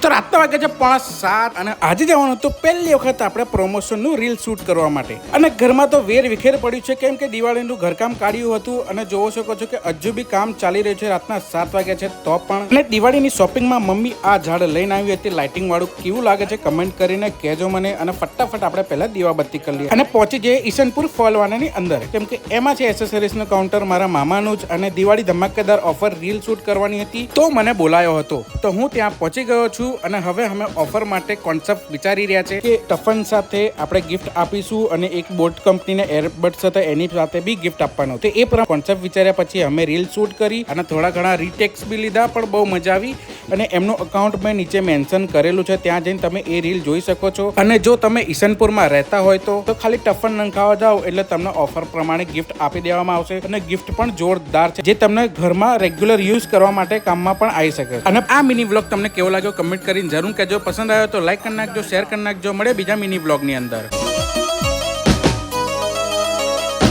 તો રાતના વાગે છે 6:45 અને આજે જવાનું હતું પહેલી વખત આપણે પ્રમોશનનું રીલ શૂટ કરવા માટે અને ઘરમાં તો વેર વિખેર પડ્યું છે કેમ કે દિવાળીનું ઘરકામ કાઢ્યું હતું અને જોવો શકો છો કે હજુ બી કામ ચાલી રહ્યું છે રાતના 7 વાગ્યા છે તો પણ. અને દિવાળીની શોપિંગમાં મમ્મી આ ઝાડ લઈને આવી હતી લાઇટિંગ વાળું, કેવું લાગે છે કમેન્ટ કરીને કહેજો મને. અને ફટાફટ આપણે પહેલા દીવાબત્તી કરી લઈએ અને પહોંચી જઈએ ઈશનપુર ફોલવાનાની અંદર કેમ કે એમાં છે એસેસરીઝનું કાઉન્ટર મારા મામાનું જ અને દિવાળી ધમાકેદાર ઓફર રીલ શૂટ કરવાની હતી તો મને બોલાયો હતો તો હું ત્યાં પહોંચી ગયો છું. અને હવે અમે ઓફર માટે કોન્સેપ્ટ વિચારી રહ્યા છે કે ટફન સાથે આપણે ગિફ્ટ આપીશું અને એક બોટ કંપનીને એરબડ્સ હતા એની સાથે બી ગિફ્ટ આપવાનો. તો એ પ્રમાણે કોન્સેપ્ટ વિચાર્યા પછી અમે રીલ શૂટ કરી અને થોડા ઘણા રીટેક્સ બી લીધા પણ બહુ મજા આવી. અને એમનું અકાઉન્ટ મેં નીચે મેન્શન કરેલું છે, ત્યાં જઈને તમે એ રીલ જોઈ શકો છો. અને જો તમે ઈશનપુરમાં રહેતા હોય તો ખાલી ટફન નંખાવા જાઓ એટલે તમને ઓફર પ્રમાણે ગિફ્ટ આપી દેવામાં આવશે અને ગિફ્ટ પણ જોરદાર છે જે તમને ઘરમાં રેગ્યુલર યુઝ કરવા માટે કામમાં પણ આવી શકે. અને આ મિની વ્લોગ તમને કેવો લાગ્યો કમેન્ટ કરીને જરૂર કહેજો. પસંદ આવ્યો તો લાઈક કરી નાખજો, શેર કરી નાખજો. મળે બીજા મિની વ્લોગની અંદર.